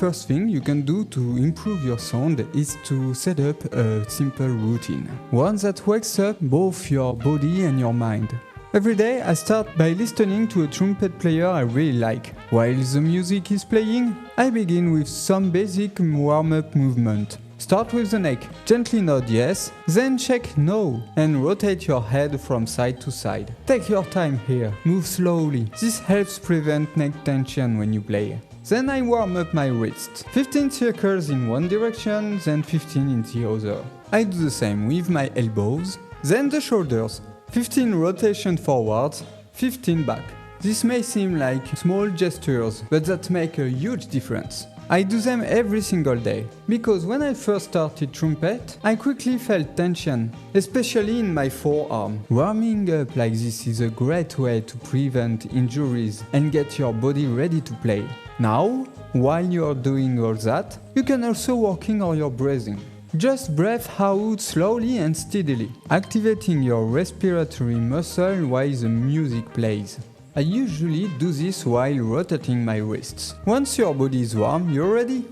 first thing you can do to improve your sound is to set up a simple routine, one that wakes up both your body and your mind. Every day I start by listening to a trumpet player I really like. While the music is playing, I begin with some basic warm-up movement. Start with the neck, gently nod yes, then check no, and rotate your head from side to side. Take your time here, move slowly, this helps prevent neck tension when you play. Then I warm up my wrists, 15 circles in one direction, then 15 in the other. I do the same with my elbows, then the shoulders, 15 rotation forwards, 15 back. This may seem like small gestures, but that make a huge difference. I do them every single day, because when I first started trumpet, I quickly felt tension, especially in my forearm. Warming up like this is a great way to prevent injuries and get your body ready to play. Now, while you're doing all that, you can also working on your breathing. Just breathe out slowly and steadily, activating your respiratory muscle while the music plays. I usually do this while rotating my wrists. Once your body is warm, you're ready.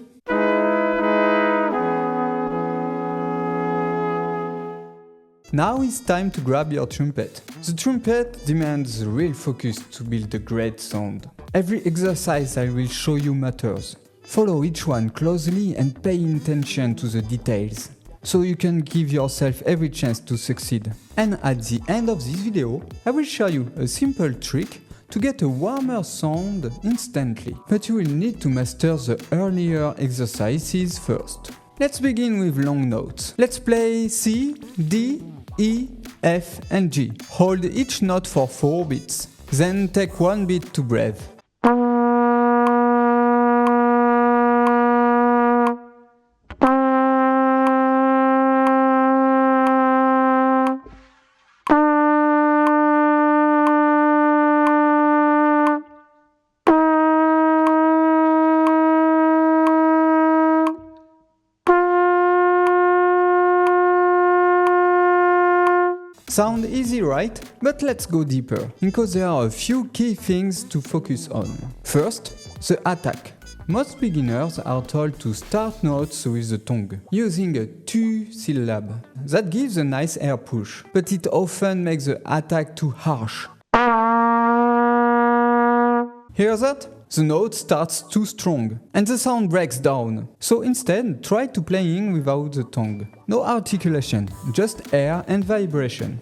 Now it's time to grab your trumpet. The trumpet demands real focus to build a great sound. Every exercise I will show you matters. Follow each one closely and pay attention to the details, so you can give yourself every chance to succeed. And at the end of this video, I will show you a simple trick to get a warmer sound instantly, but you will need to master the earlier exercises first. Let's begin with long notes. Let's play C, D, E, F and G. Hold each note for 4 beats, then take 1 beat to breathe. Sound easy, right? But let's go deeper, because there are a few key things to focus on. First, the attack. Most beginners are told to start notes with the tongue, using a tu syllable. That gives a nice air push, but it often makes the attack too harsh. Hear that? The note starts too strong, and the sound breaks down. So instead, try to playing without the tongue. No articulation, just air and vibration.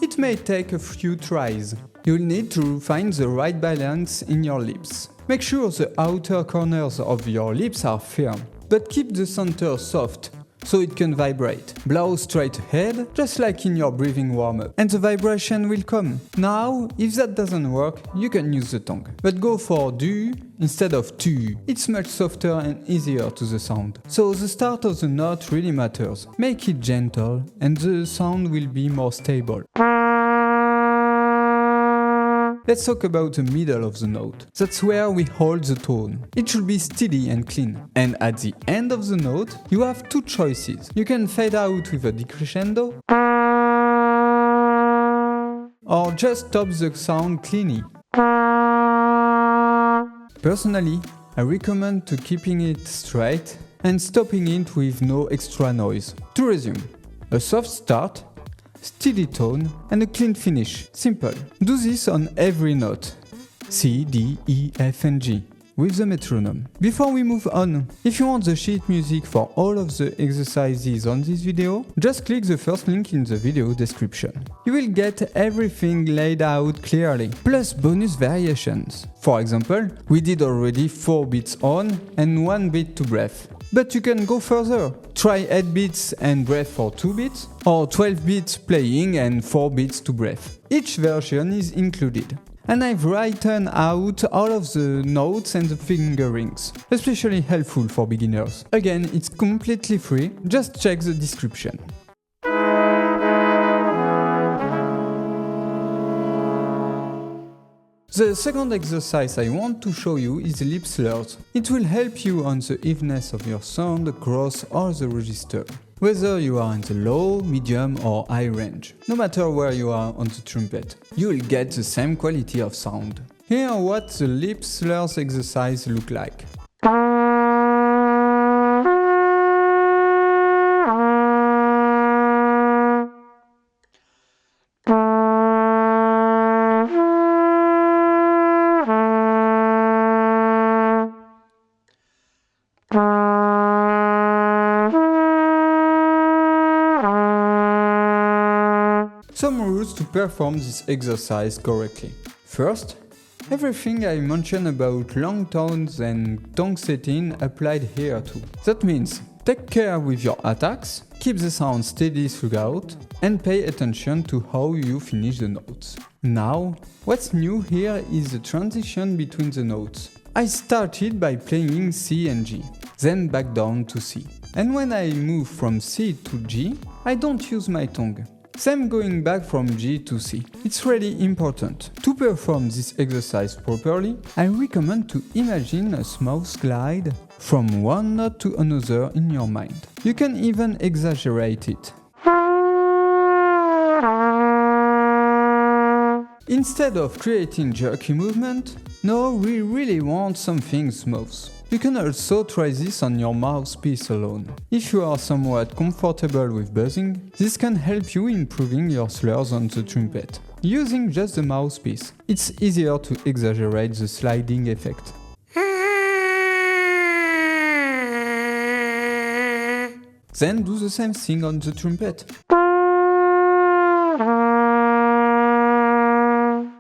It may take a few tries. You'll need to find the right balance in your lips. Make sure the outer corners of your lips are firm, but keep the center soft, so it can vibrate. Blow straight ahead, just like in your breathing warm-up, and the vibration will come. Now, if that doesn't work, you can use the tongue. But go for du instead of tu. It's much softer and easier to the sound. So the start of the note really matters. Make it gentle, and the sound will be more stable. Let's talk about the middle of the note. That's where we hold the tone. It should be steady and clean. And at the end of the note, you have 2 choices. You can fade out with a decrescendo, or just stop the sound cleanly. Personally, I recommend to keeping it straight and stopping it with no extra noise. To resume, a soft start, steady tone and a clean finish. Simple. Do this on every note. C, D, E, F and G with the metronome. Before we move on, if you want the sheet music for all of the exercises on this video, just click the first link in the video description. You will get everything laid out clearly, plus bonus variations. For example, we did already 4 beats on and 1 beat to breath. But you can go further. Try 8 beats and breath for 2 beats, or 12 beats playing and 4 beats to breath. Each version is included. And I've written out all of the notes and the fingerings, especially helpful for beginners. Again, it's completely free, just check the description. The second exercise I want to show you is lip slurs. It will help you on the evenness of your sound across all the registers, whether you are in the low, medium or high range. No matter where you are on the trumpet, you will get the same quality of sound. Here what the lip slurs exercise look like. Some rules to perform this exercise correctly. First, everything I mentioned about long tones and tongue setting applied here too. That means take care with your attacks, keep the sound steady throughout, and pay attention to how you finish the notes. Now, what's new here is the transition between the notes. I started by playing C and G, then back down to C. And when I move from C to G, I don't use my tongue. Same going back from G to C. It's really important. To perform this exercise properly, I recommend to imagine a smooth glide from one note to another in your mind. You can even exaggerate it. Instead of creating jerky movement, no, we really want something smooth. You can also try this on your mouthpiece alone. If you are somewhat comfortable with buzzing, this can help you improving your slurs on the trumpet. Using just the mouthpiece, it's easier to exaggerate the sliding effect. Then do the same thing on the trumpet.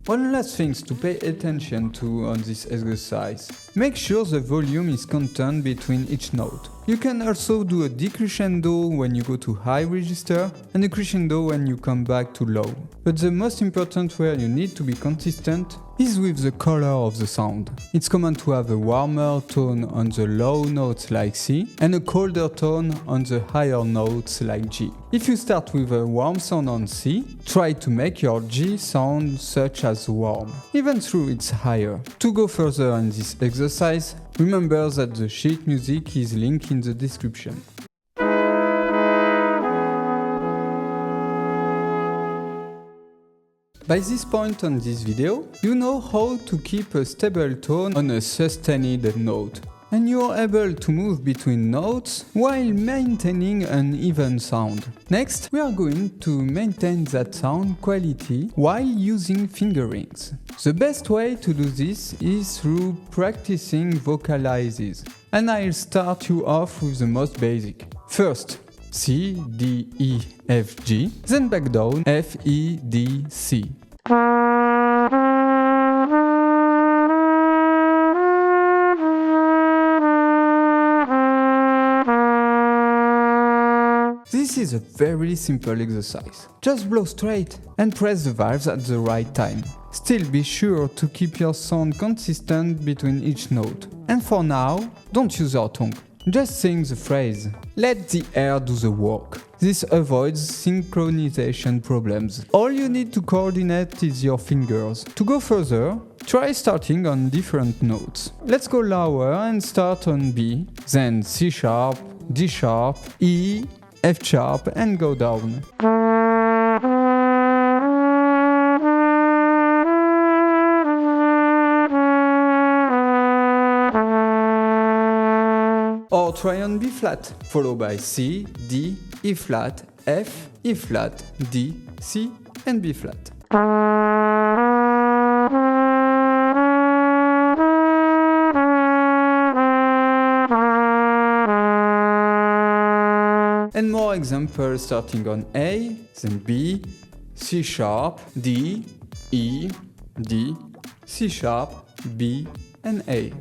One last thing to pay attention to on this exercise. Make sure the volume is constant between each note. You can also do a decrescendo when you go to high register and a crescendo when you come back to low. But the most important where you need to be consistent is with the color of the sound. It's common to have a warmer tone on the low notes like C and a colder tone on the higher notes like G. If you start with a warm sound on C, try to make your G sound such as warm, even though it's higher. To go further in this exercise, remember that the sheet music is linked in the description. By this point on this video, you know how to keep a stable tone on a sustained note. And you are able to move between notes while maintaining an even sound. Next, we are going to maintain that sound quality while using fingerings. The best way to do this is through practicing vocalizes. And I'll start you off with the most basic. First, C, D, E, F, G, then back down, F, E, D, C. This is a very simple exercise. Just blow straight and press the valves at the right time. Still be sure to keep your sound consistent between each note. And for now, don't use your tongue. Just sing the phrase. Let the air do the work. This avoids synchronization problems. All you need to coordinate is your fingers. To go further, try starting on different notes. Let's go lower and start on B, then C sharp, D sharp, E, F sharp and go down. Or try on B flat, followed by C, D, E flat, F, E flat, D, C and B flat. And more examples starting on A, then B, C sharp, D, E, D, C sharp, B and A.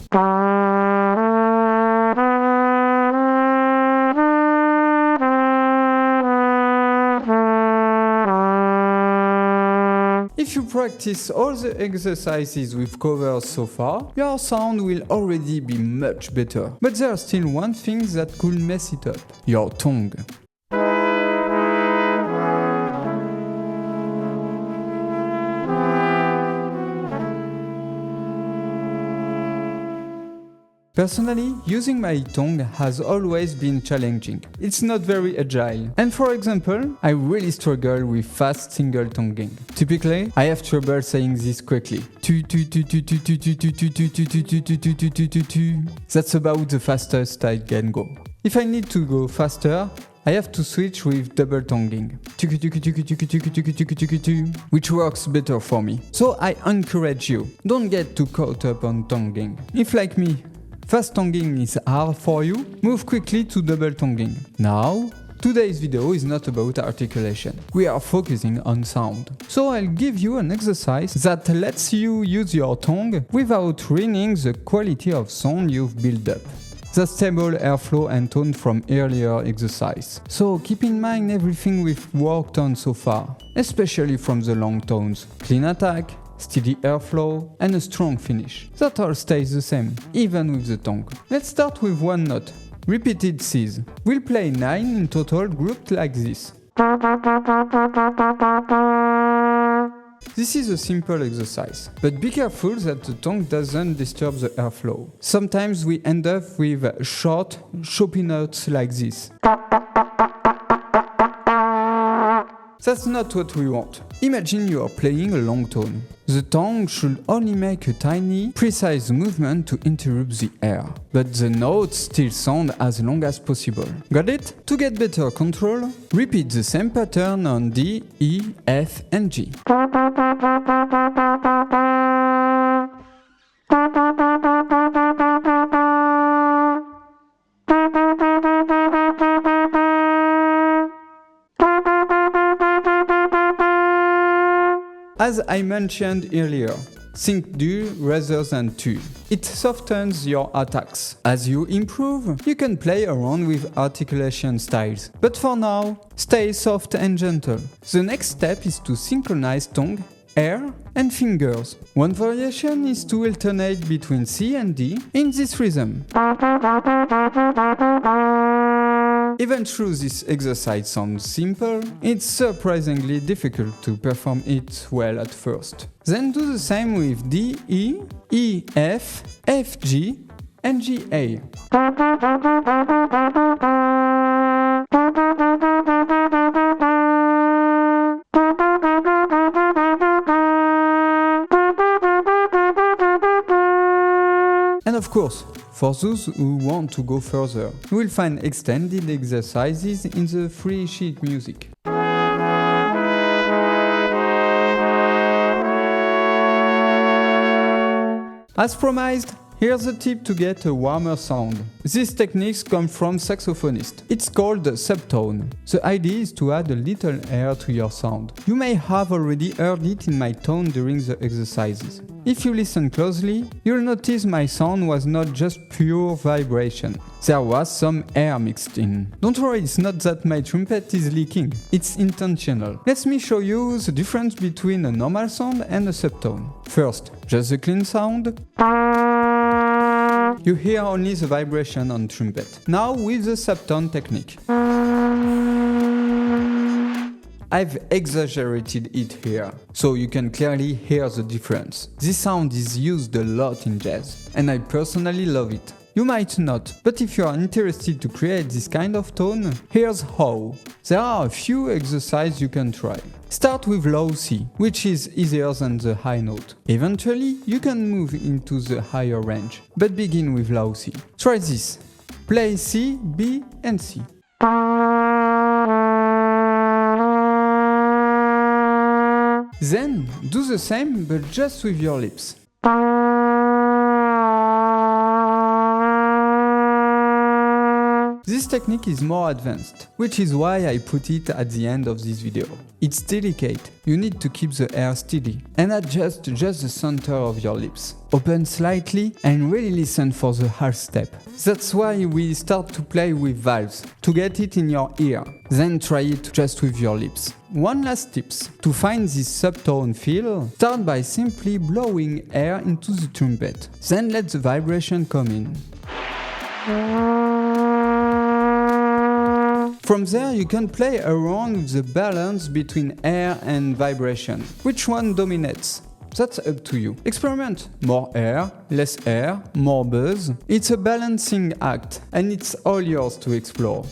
If you practice all the exercises we've covered so far, your sound will already be much better. But there's still one thing that could mess it up: your tongue. Personally, using my tongue has always been challenging. It's not very agile. And for example, I really struggle with fast single tonguing. Typically, I have trouble saying this quickly. That's about the fastest I can go. If I need to go faster, I have to switch with double tonguing, which works better for me. So I encourage you, don't get too caught up on tonguing. If like me, fast tonguing is hard for you, move quickly to double tonguing. Now, today's video is not about articulation. We are focusing on sound. So I'll give you an exercise that lets you use your tongue without ruining the quality of sound you've built up. The stable airflow and tone from earlier exercise. So keep in mind everything we've worked on so far, especially from the long tones. Clean attack, steady airflow, and a strong finish. That all stays the same, even with the tongue. Let's start with one note, repeated Cs. We'll play 9 in total grouped like this. This is a simple exercise, but be careful that the tongue doesn't disturb the airflow. Sometimes we end up with short, choppy notes like this. That's not what we want. Imagine you are playing a long tone. The tongue should only make a tiny, precise movement to interrupt the air, but the notes still sound as long as possible. Got it? To get better control, repeat the same pattern on D, E, F, and G. As I mentioned earlier, think do rather than to. It softens your attacks. As you improve, you can play around with articulation styles. But for now, stay soft and gentle. The next step is to synchronize tongue, air, and fingers. One variation is to alternate between C and D in this rhythm. Even though this exercise sounds simple, it's surprisingly difficult to perform it well at first. Then do the same with D, E, E, F, F, G, and G, A. And of course, for those who want to go further, you will find extended exercises in the free sheet music. As promised, here's a tip to get a warmer sound. These techniques come from saxophonists. It's called subtone. The idea is to add a little air to your sound. You may have already heard it in my tone during the exercises. If you listen closely, you'll notice my sound was not just pure vibration. There was some air mixed in. Don't worry, it's not that my trumpet is leaking. It's intentional. Let me show you the difference between a normal sound and a subtone. First, just the clean sound. You hear only the vibration on trumpet. Now with the subtone technique. I've exaggerated it here, so you can clearly hear the difference. This sound is used a lot in jazz, and I personally love it. You might not, but if you are interested to create this kind of tone, here's how. There are a few exercises you can try. Start with low C, which is easier than the high note. Eventually, you can move into the higher range, but begin with low C. Try this. Play C, B, and C. Then, do the same, but just with your lips. This technique is more advanced, which is why I put it at the end of this video. It's delicate, you need to keep the air steady and adjust just the center of your lips. Open slightly and really listen for the half step. That's why we start to play with valves, to get it in your ear. Then try it just with your lips. One last tips. To find this subtone feel, start by simply blowing air into the trumpet. Then let the vibration come in. From there you can play around with the balance between air and vibration. Which one dominates? That's up to you. Experiment. More air, less air, more buzz. It's a balancing act, and it's all yours to explore.